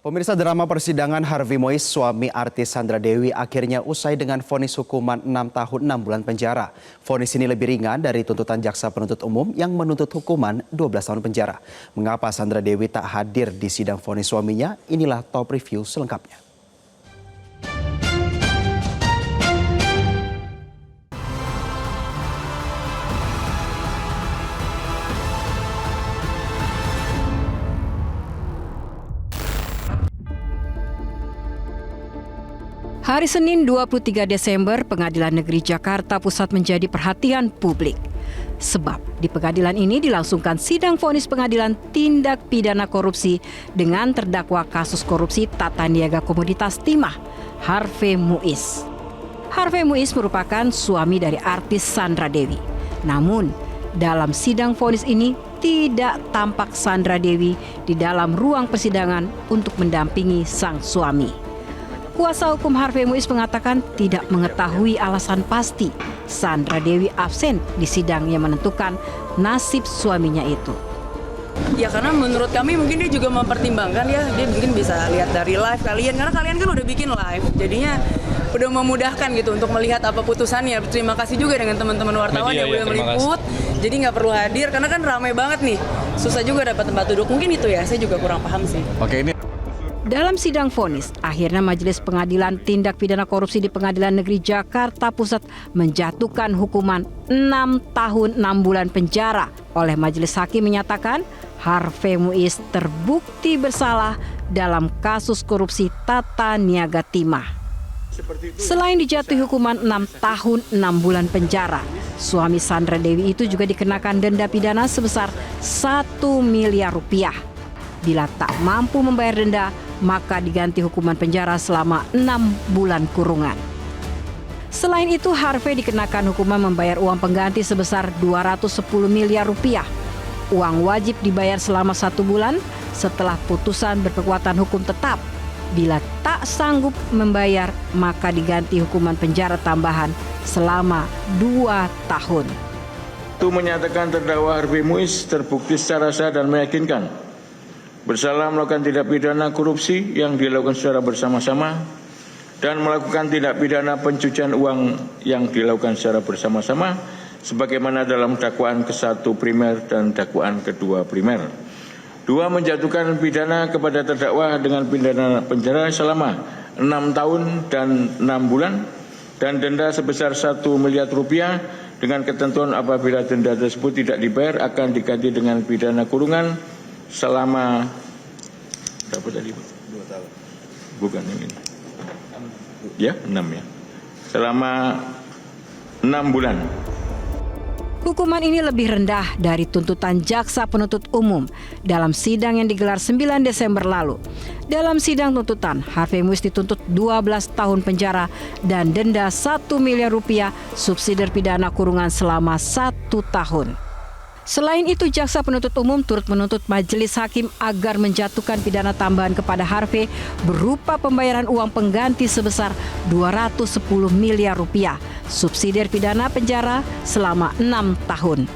Pemirsa, drama persidangan Harvey Mois, suami artis Sandra Dewi, akhirnya usai dengan vonis hukuman 6 tahun 6 bulan penjara. Vonis ini lebih ringan dari tuntutan jaksa penuntut umum yang menuntut hukuman 12 tahun penjara. Mengapa Sandra Dewi tak hadir di sidang vonis suaminya? Inilah top review selengkapnya. Hari Senin 23 Desember, Pengadilan Negeri Jakarta Pusat menjadi perhatian publik. Sebab di pengadilan ini dilangsungkan sidang vonis pengadilan tindak pidana korupsi dengan terdakwa kasus korupsi tata niaga komoditas timah, Harvey Mois. Harvey Mois merupakan suami dari artis Sandra Dewi. Namun, dalam sidang vonis ini tidak tampak Sandra Dewi di dalam ruang persidangan untuk mendampingi sang suami. Kuasa hukum Harvey Mois mengatakan tidak mengetahui alasan pasti Sandra Dewi absen di sidang yang menentukan nasib suaminya itu. Ya karena menurut kami mungkin dia juga mempertimbangkan ya, dia mungkin bisa lihat dari live kalian, karena kalian kan udah bikin live, jadinya udah memudahkan gitu untuk melihat apa putusannya. Terima kasih juga dengan teman-teman wartawan yang udah meliput, jadi nggak perlu hadir karena kan ramai banget nih, susah juga dapat tempat duduk. Mungkin itu ya, saya juga kurang paham sih. Dalam sidang vonis, akhirnya Majelis Pengadilan Tindak Pidana Korupsi di Pengadilan Negeri Jakarta Pusat menjatuhkan hukuman 6 tahun 6 bulan penjara. Oleh majelis hakim menyatakan Harvey Mois terbukti bersalah dalam kasus korupsi tata niaga timah. Selain dijatuhi hukuman 6 tahun 6 bulan penjara, suami Sandra Dewi itu juga dikenakan denda pidana sebesar 1 miliar rupiah. Bila tak mampu membayar denda, maka diganti hukuman penjara selama 6 bulan kurungan. Selain itu, Harvey dikenakan hukuman membayar uang pengganti sebesar 210 miliar rupiah. Uang wajib dibayar selama 1 bulan setelah putusan berkekuatan hukum tetap. Bila tak sanggup membayar, maka diganti hukuman penjara tambahan selama 2 tahun. Itu menyatakan terdakwa Harvey Mois terbukti secara sah dan meyakinkan bersalah melakukan tindak pidana korupsi yang dilakukan secara bersama-sama dan melakukan tindak pidana pencucian uang yang dilakukan secara bersama-sama sebagaimana dalam dakwaan ke-1 primer dan dakwaan ke-2 primer. 2. Menjatuhkan pidana kepada terdakwa dengan pidana penjara selama 6 tahun dan 6 bulan dan denda sebesar 1 miliar rupiah dengan ketentuan apabila denda tersebut tidak dibayar akan diganti dengan pidana kurungan selama berapa tadi, Pak? 2 tahun. Bukan yang ini. Ya, 6 ya. Selama 6 bulan. Hukuman ini lebih rendah dari tuntutan jaksa penuntut umum dalam sidang yang digelar 9 Desember lalu. Dalam sidang tuntutan, Harvey Mois dituntut 12 tahun penjara dan denda 1 miliar rupiah, subsidi pidana kurungan selama 1 tahun. Selain itu, jaksa penuntut umum turut menuntut majelis hakim agar menjatuhkan pidana tambahan kepada Harvey berupa pembayaran uang pengganti sebesar 210 miliar rupiah, subsidi pidana penjara selama 6 tahun.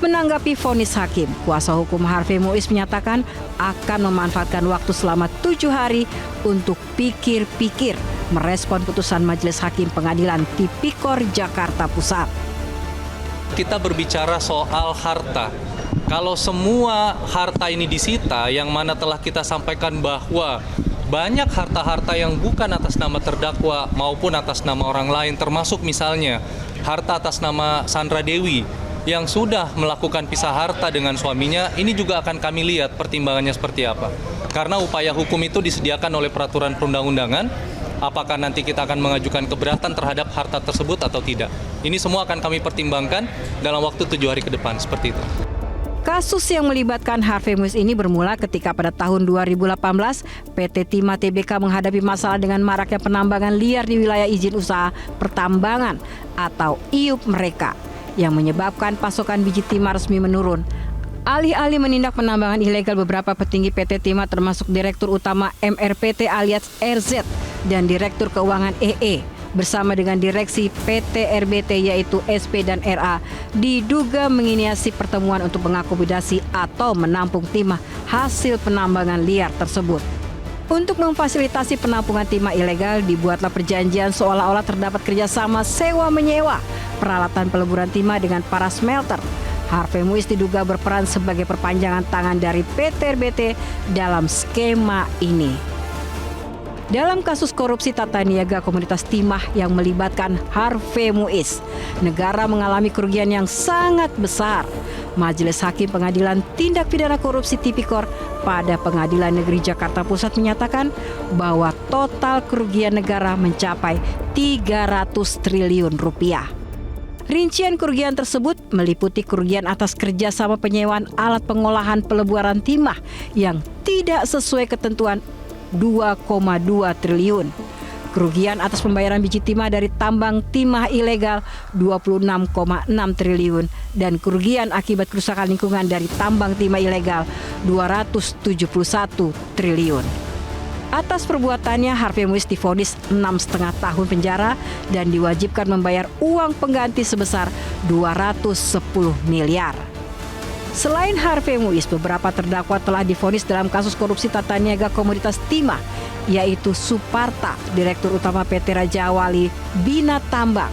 Menanggapi vonis hakim, kuasa hukum Harvey Mois menyatakan akan memanfaatkan waktu selama 7 hari untuk pikir-pikir merespon putusan majelis hakim Pengadilan Tipikor Jakarta Pusat. Kita berbicara soal harta. Kalau semua harta ini disita, yang mana telah kita sampaikan bahwa banyak harta-harta yang bukan atas nama terdakwa maupun atas nama orang lain, termasuk misalnya harta atas nama Sandra Dewi yang sudah melakukan pisah harta dengan suaminya, ini juga akan kami lihat pertimbangannya seperti apa. Karena upaya hukum itu disediakan oleh peraturan perundang-undangan, apakah nanti kita akan mengajukan keberatan terhadap harta tersebut atau tidak. Ini semua akan kami pertimbangkan dalam waktu 7 hari ke depan, seperti itu. Kasus yang melibatkan Harvey Mois ini bermula ketika pada tahun 2018 PT Timah Tbk menghadapi masalah dengan maraknya penambangan liar di wilayah izin usaha pertambangan atau IUP mereka yang menyebabkan pasokan biji timah resmi menurun. Alih-alih menindak penambangan ilegal, beberapa petinggi PT Timah termasuk Direktur Utama MRPT alias RZ dan Direktur Keuangan EE bersama dengan direksi PT RBT yaitu SP dan RA diduga menginisiasi pertemuan untuk mengakomodasi atau menampung timah hasil penambangan liar tersebut. Untuk memfasilitasi penampungan timah ilegal, dibuatlah perjanjian seolah-olah terdapat kerjasama sewa-menyewa peralatan peleburan timah dengan para smelter. Harvey Muiz diduga berperan sebagai perpanjangan tangan dari PT RBT dalam skema ini. Dalam kasus korupsi tata niaga komoditas timah yang melibatkan Harvey Muiz, negara mengalami kerugian yang sangat besar. Majelis Hakim Pengadilan Tindak Pidana Korupsi Tipikor pada Pengadilan Negeri Jakarta Pusat menyatakan bahwa total kerugian negara mencapai 300 triliun rupiah. Rincian kerugian tersebut meliputi kerugian atas kerjasama penyewaan alat pengolahan peleburan timah yang tidak sesuai ketentuan 2,2 triliun. Kerugian atas pembayaran biji timah dari tambang timah ilegal 26,6 triliun dan kerugian akibat kerusakan lingkungan dari tambang timah ilegal 271 triliun. Atas perbuatannya, Harvey Muiz divonis 6,5 tahun penjara dan diwajibkan membayar uang pengganti sebesar 210 miliar. Selain Harvey Muiz, beberapa terdakwa telah divonis dalam kasus korupsi tata niaga komoditas timah, yaitu Suparta, Direktur Utama PT Raja Wali Bina Tambang.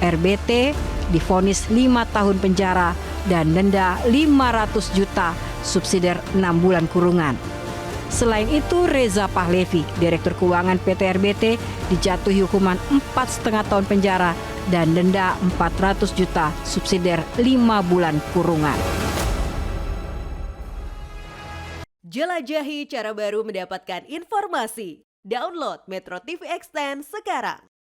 RBT divonis 5 tahun penjara dan denda 500 juta, subsidiar 6 bulan kurungan. Selain itu, Reza Pahlevi, Direktur Keuangan PT RBT, dijatuhi hukuman 4,5 tahun penjara dan denda 400 juta, subsidiar 5 bulan kurungan. Jelajahi cara baru mendapatkan informasi. Download Metro TV Extend sekarang.